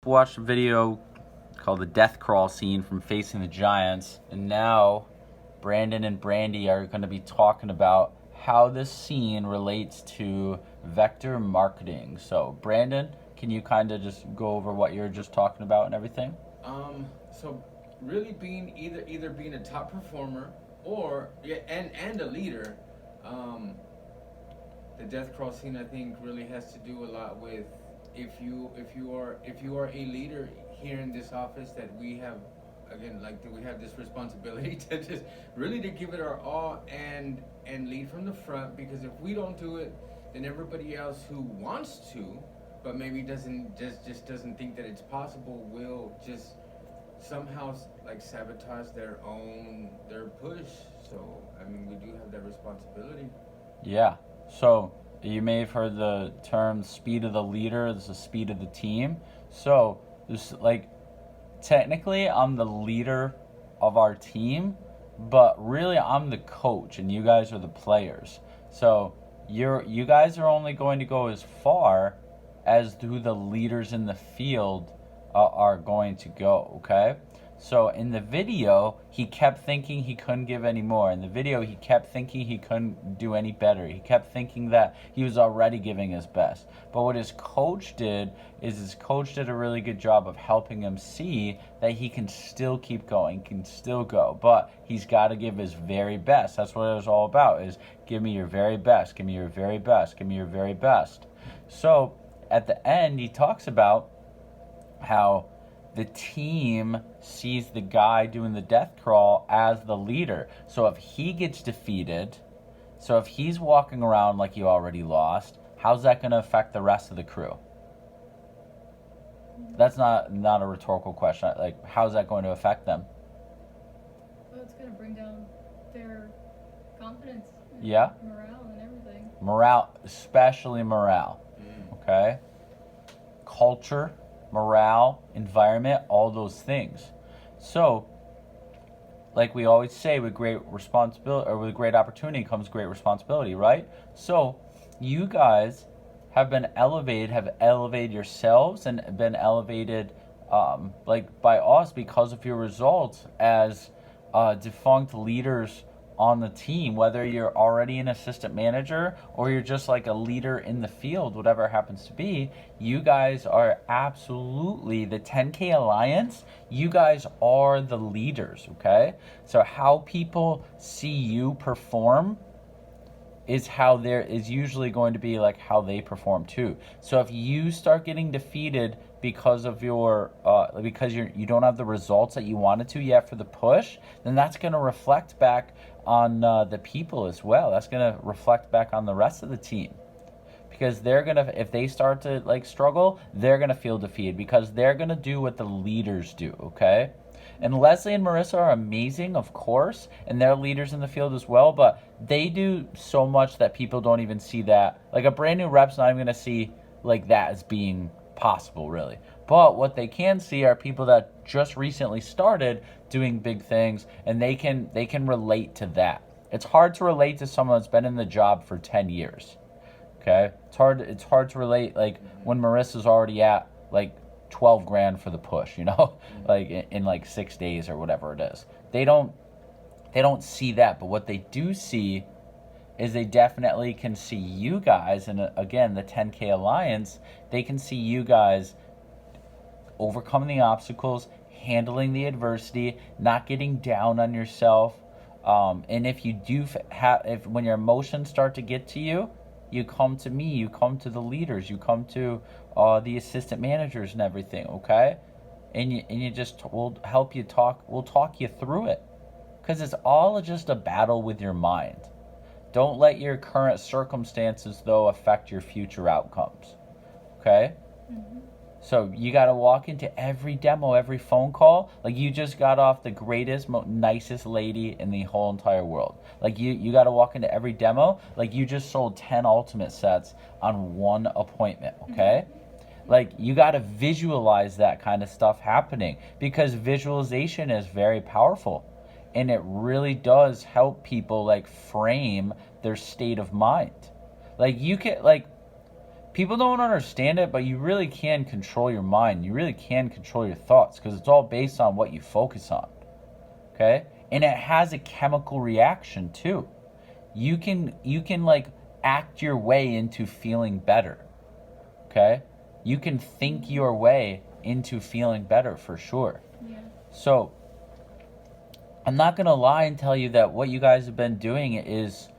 watched a video called the Death Crawl scene from Facing the Giants, and now Brandon and Brandy are going to be talking about how this scene relates to vector marketing. So, Brandon, can you kind of just go over what you're just talking about and everything? So really being either being a top performer or and a leader. The death crawl scene I think really has to do a lot with if you are a leader here in this office, that we have again, like, that we have this responsibility to just really to give it our all and lead from the front, because if we don't do it, then everybody else who wants to but maybe just doesn't think that it's possible will just somehow like sabotage their push. So I mean, we do have that responsibility. Yeah. So, you may have heard the term speed of the leader, this is the speed of the team. So, there's like, technically, I'm the leader of our team, but really I'm the coach and you guys are the players. So, you guys are only going to go as far as who the leaders in the field are going to go, okay? So in the video, he kept thinking he couldn't give any more. In the video, he kept thinking he couldn't do any better. He kept thinking that he was already giving his best. But what his coach did is his coach did a really good job of helping him see that he can still keep going, can still go. But he's got to give his very best. That's what it was all about, is give me your very best, give me your very best, give me your very best. So at the end, he talks about how the team sees the guy doing the death crawl as the leader. So if he gets defeated, so if he's walking around like he already lost, how's that going to affect the rest of the crew? That's not a rhetorical question. Like, how's that going to affect them? Well, it's going to bring down their confidence, and Yeah. morale, and everything. Morale, especially morale. Okay? Culture, morale, environment, all those things. So, like we always say, with great responsibility or with great opportunity comes great responsibility, right? So, you guys have elevated yourselves and been elevated, like by us, because of your results as defunct leaders on the team, whether you're already an assistant manager or you're just like a leader in the field, whatever it happens to be. You guys are absolutely the 10K Alliance. You guys are the leaders, okay? So how people see you perform is how there is usually going to be like how they perform too. So if you start getting defeated because of your because you don't have the results that you wanted to yet for the push, then that's going to reflect back on the people as well. That's going to reflect back on the rest of the team, because they're going to, if they start to like struggle, they're going to feel defeated because they're going to do what the leaders do, okay? And Leslie and Marissa are amazing, of course, and they're leaders in the field as well, but they do so much that people don't even see that. Like, a brand new rep's not even going to see like that as being possible, really. But what they can see are people that just recently started doing big things, and they can relate to that. It's hard to relate to someone that's been in the job for 10 years. Okay? It's hard to relate, like, when Marissa's already at like 12 grand for the push, like in like 6 days or whatever it is. They don't see that, but what they do see is they definitely can see you guys, and again, the 10K Alliance, they can see you guys overcoming the obstacles, handling the adversity, not getting down on yourself. And if you do if when your emotions start to get to you, you come to me, you come to the leaders, you come to the assistant managers and everything, okay? And you just, we'll talk you through it. Because it's all just a battle with your mind. Don't let your current circumstances, though, affect your future outcomes, okay? Mm-hmm. So you got to walk into every demo, every phone call, like you just got off the greatest, nicest lady in the whole entire world. Like you got to walk into every demo like you just sold 10 ultimate sets on one appointment, okay? Like, you got to visualize that kind of stuff happening, because visualization is very powerful, and it really does help people like frame their state of mind. Like, you can, like, people don't understand it, but you really can control your mind. You really can control your thoughts because it's all based on what you focus on. Okay? And it has a chemical reaction too. You can like act your way into feeling better. Okay? You can think your way into feeling better for sure. Yeah. So I'm not gonna lie and tell you that what you guys have been doing is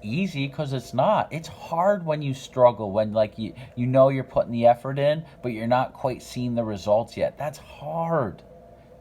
easy, because it's not. It's hard when you struggle, when like you know you're putting the effort in, but you're not quite seeing the results yet. That's hard.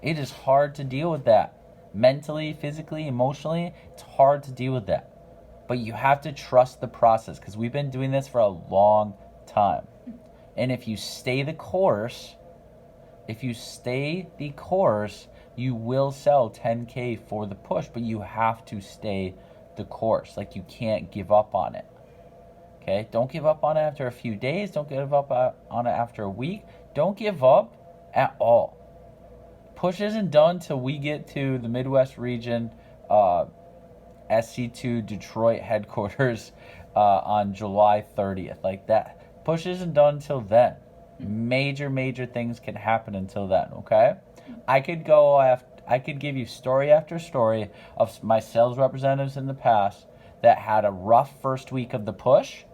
It is hard to deal with that. Mentally, physically, emotionally, it's hard to deal with that. But you have to trust the process, because we've been doing this for a long time. And if you stay the course, you will sell 10K for the push, but you have to stay the course. Like, you can't give up on it. Okay? Don't give up on it after a few days. Don't give up on it after a week. Don't give up at all. Push isn't done till we get to the Midwest region, SC2 Detroit headquarters on July 30th. Like that. Push isn't done till then. Major things can happen until then, okay? I could give you story after story of my sales representatives in the past that had a rough first week of the push,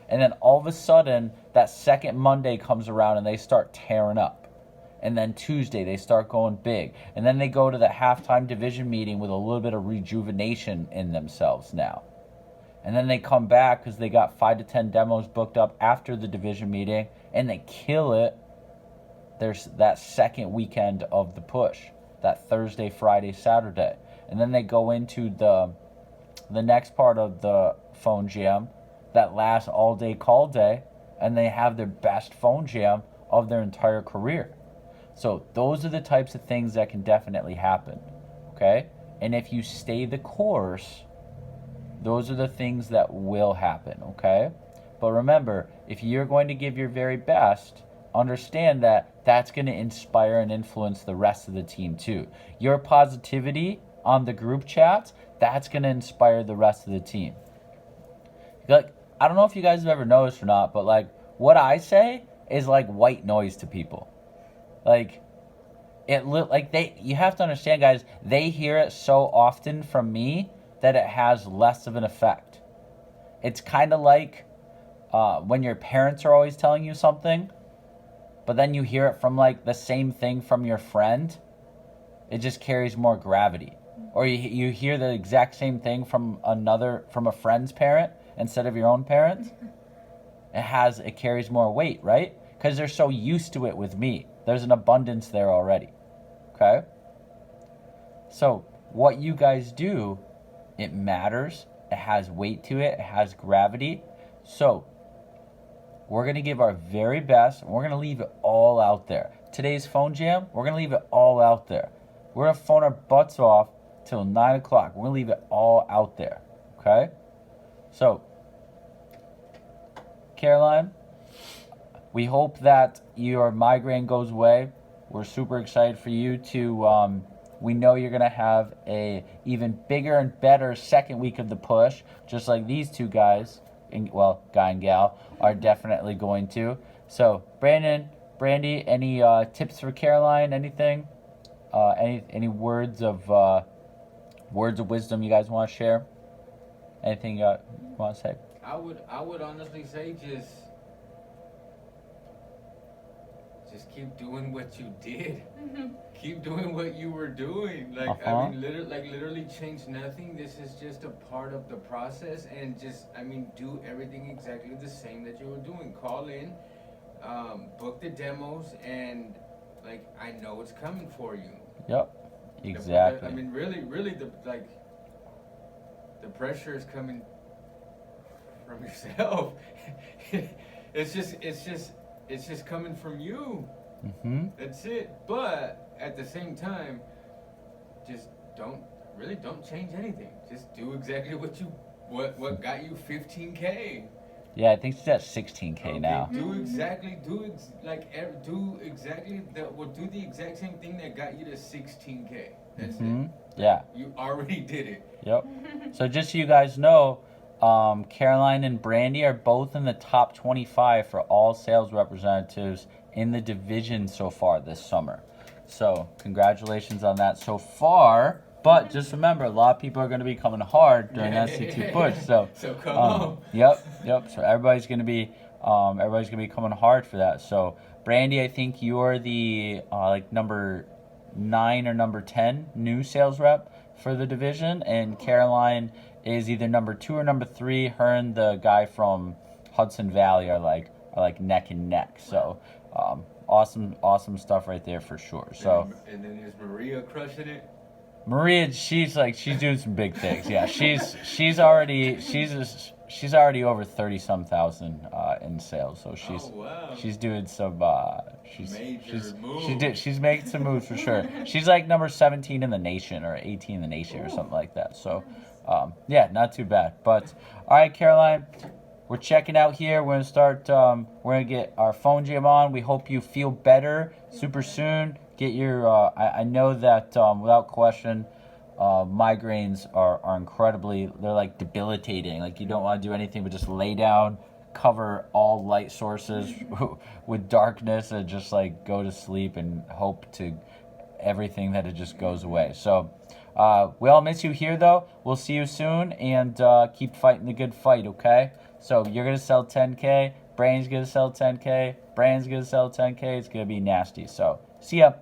and then all of a sudden that second Monday comes around and they start tearing up. And then Tuesday they start going big. And then they go to the halftime division meeting with a little bit of rejuvenation in themselves now. And then they come back because they got 5 to 10 demos booked up after the division meeting, and they kill it. There's that second weekend of the push, that Thursday, Friday, Saturday. And then they go into the next part of the phone jam, that last all-day call day, and they have their best phone jam of their entire career. So those are the types of things that can definitely happen, okay? And if you stay the course, those are the things that will happen, okay? But remember, if you're going to give your very best, understand that that's going to inspire and influence the rest of the team too. Your positivity on the group chats, that's going to inspire the rest of the team. Like, I don't know if you guys have ever noticed or not, but like what I say is like white noise to people. Like, you have to understand, guys, they hear it so often from me that it has less of an effect. It's kind of like when your parents are always telling you something, but then you hear it from like the same thing from your friend. It just carries more gravity. Or you hear the exact same thing from a friend's parent instead of your own parents. It carries more weight, right? Because they're so used to it with me. There's an abundance there already. Okay? So what you guys do, it matters. It has weight to it. It has gravity. So we're going to give our very best. And we're going to leave it all out there. Today's phone jam, we're going to leave it all out there. We're going to phone our butts off till 9 o'clock. We're going to leave it all out there. Okay? So, Caroline, we hope that your migraine goes away. We're super excited for you to, we know you're going to have a even bigger and better second week of the push, just like these two guys, guy and gal, are definitely going to. So, Brandon, Brandy, any tips for Caroline, anything? Any words of wisdom you guys want to share? Anything you want to say? I would honestly say just keep doing what you did. Keep doing what you were doing. Like, I mean, literally change nothing. This is just a part of the process, and do everything exactly the same that you were doing. Call in, book the demos, and like, I know it's coming for you. Yep, exactly. Really, the pressure is coming from yourself. It's just coming from you. Mm-hmm. That's it. But at the same time, just don't change anything. Just do exactly what got you 15K. Yeah, I think she's at 16K Okay, now. do the exact same thing that got you to 16K. That's it. Yeah. You already did it. Yep. So just so you guys know, Caroline and Brandy are both in the top 25 for all sales representatives in the division so far this summer. So congratulations on that so far. But just remember, a lot of people are going to be coming hard during SC2 push. So come on. Yep. So everybody's going to be coming hard for that. So Brandy, I think you're the like number 9 or number 10 new sales rep for the division, and Caroline is either number 2 or number 3. Her and the guy from Hudson Valley are like neck and neck. So awesome stuff right there for sure. So and then is Maria crushing it? Maria, she's doing some big things. Yeah, she's already over 30-some thousand in sales. So she's doing some she's making some moves for sure. She's like number 17 in the nation or 18 in the nation or something like that. So yeah, not too bad. But all right, Caroline, we're checking out here. We're gonna start. We're gonna get our phone jam on. We hope you feel better super soon. Get your. I know that without question, migraines are incredibly. They're like debilitating. Like you don't want to do anything but just lay down, cover all light sources with darkness, and just like go to sleep and hope to everything that it just goes away. So. We all miss you here, though. We'll see you soon, and keep fighting the good fight, okay? So you're going to sell 10K, Brain's going to sell 10K, Brand's going to sell 10K. It's going to be nasty. So see ya.